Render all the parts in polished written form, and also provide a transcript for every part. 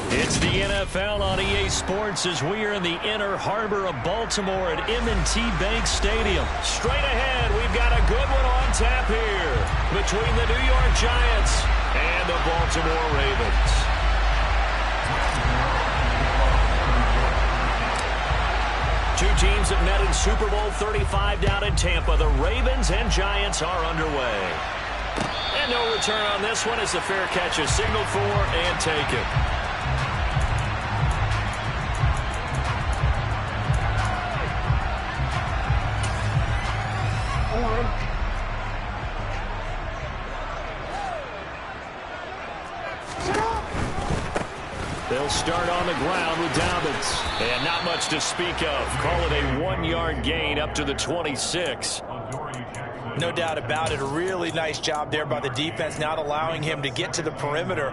It's the NFL on EA Sports as we are in the inner harbor of Baltimore at M&T Bank Stadium. Straight ahead, we've got a good one on tap here between the New York Giants and the Baltimore Ravens. Two teams have met in Super Bowl 35 down in Tampa. The Ravens and Giants are underway. And no return on this one as the fair catch is signaled for and taken. They'll start on the ground with Dobbins. And not much to speak of. Call it a 1-yard gain up to the 26. No doubt about it. A really nice job there by the defense, not allowing him to get to the perimeter.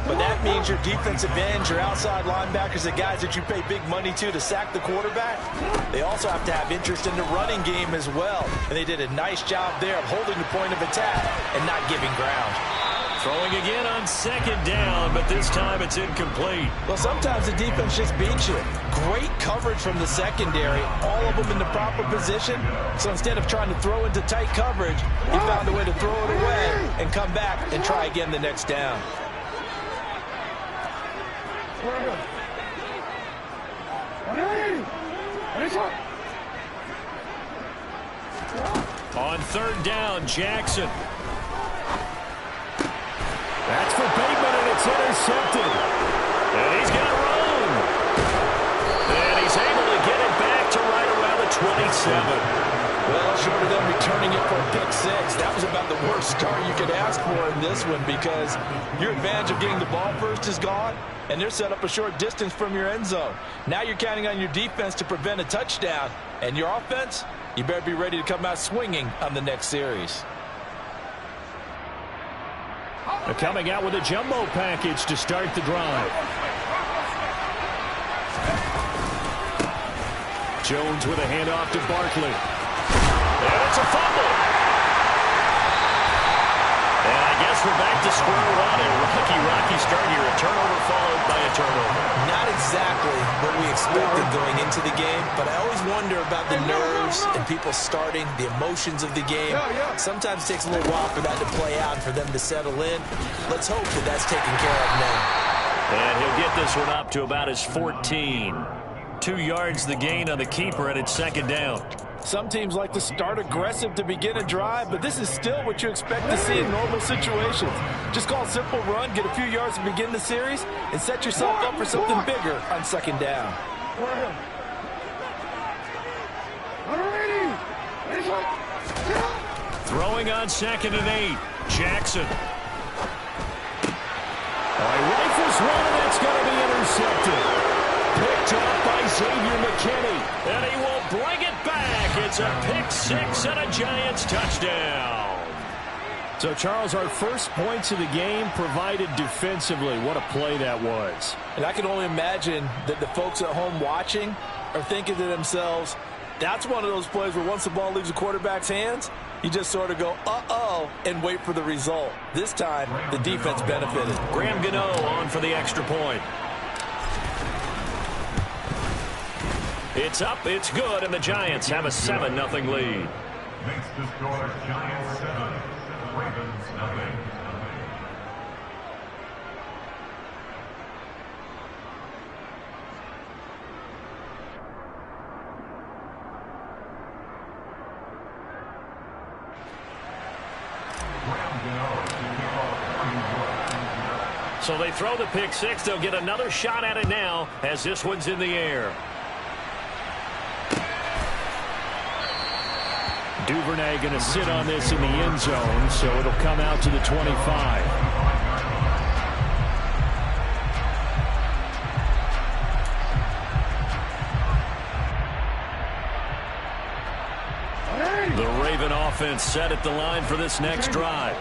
But that means your defensive ends, your outside linebackers, the guys that you pay big money to sack the quarterback, they also have to have interest in the running game as well. And they did a nice job there of holding the point of attack and not giving ground. Throwing again on second down, but this time it's incomplete. Well, sometimes the defense just beats you. Great coverage from the secondary, all of them in the proper position. So instead of trying to throw into tight coverage, he found a way to throw it away and come back and try again the next down. On third down, Jackson. That's for Bateman, and it's intercepted. And he's got room. And he's able to get it back to right around the 27. Well, short of them returning it for a pick six, that was about the worst start you could ask for in this one because your advantage of getting the ball first is gone, and they're set up a short distance from your end zone. Now you're counting on your defense to prevent a touchdown, and your offense, you better be ready to come out swinging on the next series. They're coming out with a jumbo package to start the drive. Jones with a handoff to Barkley. And it's a fumble. And I guess we're back to square one. And rocky start here. A turnover followed by a turnover. Not exactly what we expected going into the game, but I always wonder about the nerves and people starting, the emotions of the game. Sometimes it takes a little while for that to play out and for them to settle in. Let's hope that that's taken care of now. And he'll get this one up to about his 14. 2 yards the gain on the keeper, and it's second down. Some teams like to start aggressive to begin a drive, but this is still what you expect to see in normal situations. Just call a simple run, get a few yards to begin the series, and set yourself up for something bigger on second down. Throwing on second and 8. Jackson. He rifles one, and that's going to be intercepted. Picked up by Xavier McKinney, and he will bring it back. It's a pick six and a Giants touchdown. So, Charles, our first points of the game provided defensively. What a play that was. And I can only imagine that the folks at home watching are thinking to themselves, that's one of those plays where once the ball leaves the quarterback's hands, you just sort of go, uh-oh, and wait for the result. This time, the defense benefited. Graham Gano on for the extra point. It's up, it's good, and the Giants have a 7-0 lead. Makes the score Giants 7, Ravens 0. So they throw the pick six. They'll get another shot at it now as this one's in the air. Duvernay going to sit on this in the end zone, so it'll come out to the 25. The Raven offense set at the line for this next drive.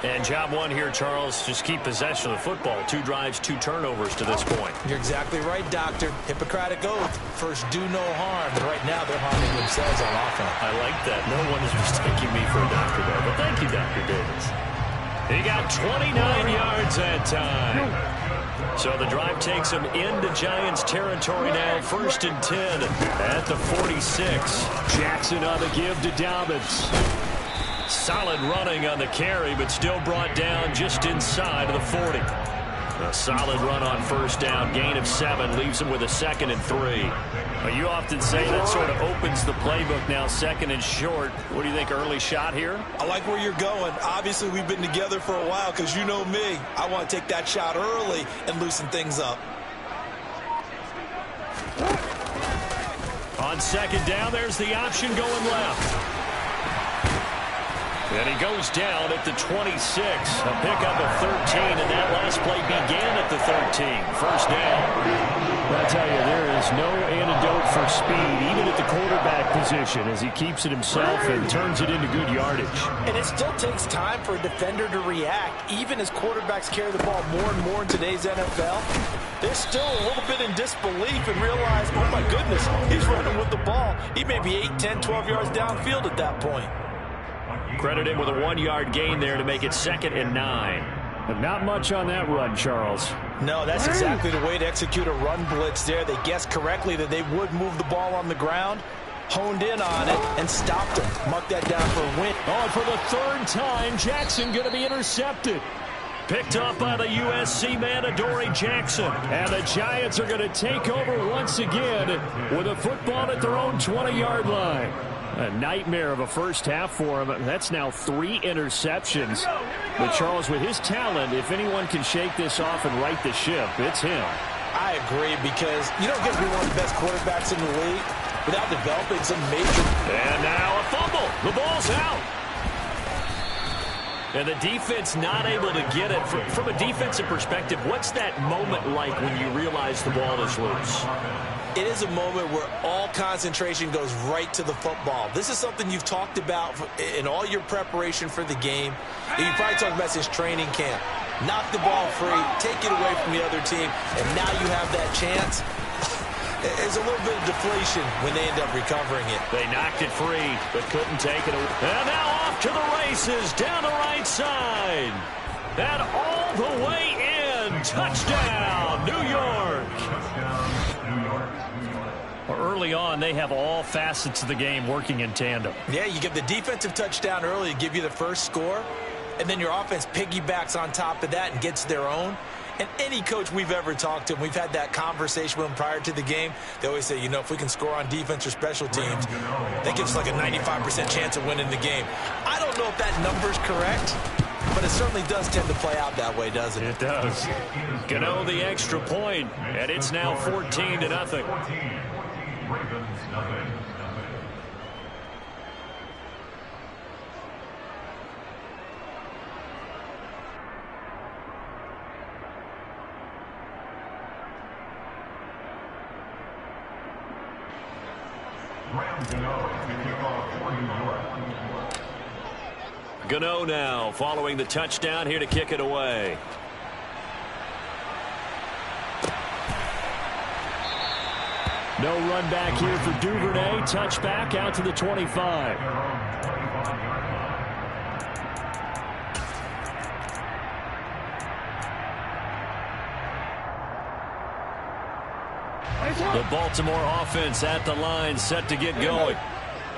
And job one here, Charles, just keep possession of the football. 2 drives, 2 turnovers to this point. You're exactly right, Doctor. Hippocratic oath. First, do no harm. And right now, they're harming themselves on offense. I like that. No one is mistaking me for a doctor there. But thank you, Dr. Davis. He got 29 yards that time. So the drive takes him into Giants territory now, 1st and 10 at the 46. Jackson on the give to Dobbins. Solid running on the carry, but still brought down just inside of the 40. A solid run on 1st down, gain of 7, leaves him with a 2nd and 3. Well, you often say that sort of opens the playbook now, 2nd and short. What do you think, early shot here? I like where you're going. Obviously, we've been together for a while because you know me. I want to take that shot early and loosen things up. On 2nd down, there's the option going left. And he goes down at the 26. A pickup of 13, and that last play began at the 13. 1st down. I'll tell you, there is no antidote for speed, even at the quarterback position, as he keeps it himself and turns it into good yardage. And it still takes time for a defender to react. Even as quarterbacks carry the ball more and more in today's NFL, they're still a little bit in disbelief and realize, oh my goodness, he's running with the ball. He may be 8, 10, 12 yards downfield at that point. Credit him with a 1-yard gain there to make it 2nd and 9. But not much on that run, Charles. No, that's exactly the way to execute a run blitz there. They guessed correctly that they would move the ball on the ground, honed in on it, and stopped him. Mark that down for a win. Oh, for the 3rd time, Jackson going to be intercepted. Picked up by the USC man, Adoree Jackson. And the Giants are going to take over once again with a football at their own 20-yard line. A nightmare of a 1st half for him. That's now 3 interceptions. But Charles, with his talent, if anyone can shake this off and right the ship, it's him. I agree, because you don't get to be one of the best quarterbacks in the league without developing some major... And now a fumble. The ball's out. And the defense not able to get it. From a defensive perspective, what's that moment like when you realize the ball is loose? It is a moment where all concentration goes right to the football. This is something you've talked about in all your preparation for the game. You probably talked about since training camp. Knock the ball free, take it away from the other team, and now you have that chance. There's a little bit of deflation when they end up recovering it. They knocked it free, but couldn't take it away. And now off to the races, down the right side. And all the way in. Touchdown, New York. Early on, they have all facets of the game working in tandem. Yeah, you give the defensive touchdown early to give you the first score, and then your offense piggybacks on top of that and gets their own. And any coach we've ever talked to, and we've had that conversation with them prior to the game, they always say, you know, if we can score on defense or special teams, that gives us like a 95% chance of winning the game. I don't know if that number's correct, but it certainly does tend to play out that way, doesn't it? It does. Gano the extra point, and it's now 14-0. Ravens, nothing. Graham Gano to kick off for New York. Gano now following the touchdown here to kick it away. No run back here for Duvernay. Touchback out to the 25. The Baltimore offense at the line, set to get going.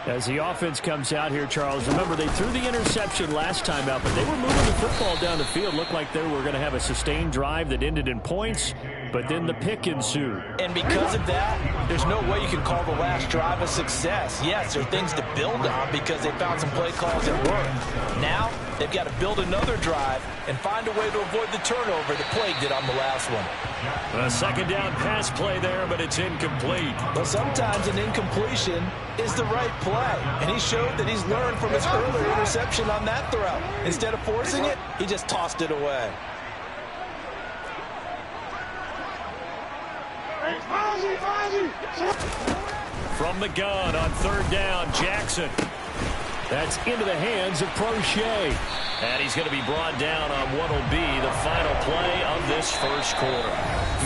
As the offense comes out here, Charles, remember they threw the interception last time out, but they were moving the football down the field. Looked like they were going to have a sustained drive that ended in points, but then the pick ensued. And because of that, there's no way you can call the last drive a success. Yes, there are things to build on because they found some play calls that worked. Now, they've got to build another drive and find a way to avoid the turnover that plagued it on the last one. A second down pass play there, but it's incomplete. But sometimes an incompletion is the right play. And he showed that he's learned from his earlier interception on that throw. Instead of forcing it, he just tossed it away. From the gun on third down, Jackson. That's into the hands of Prochet. And he's going to be brought down on what will be the final play of this first quarter.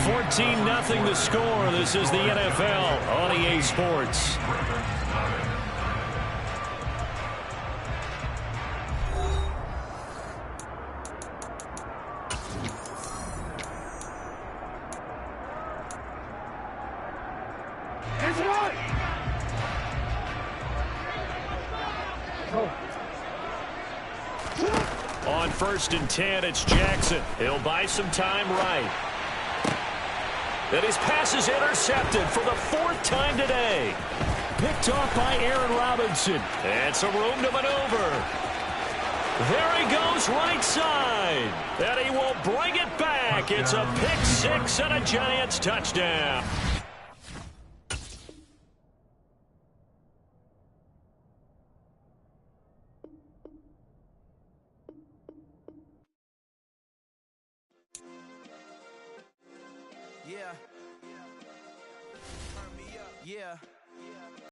14-0 the score. This is the NFL on EA Sports. On 1st and 10, it's Jackson. He'll buy some time right. And his pass is intercepted for the 4th time today. Picked off by Aaron Robinson. And some room to maneuver. There he goes right side. And he will bring it back. It's a pick 6 and a Giants touchdown. Yeah. Turn me up. Yeah.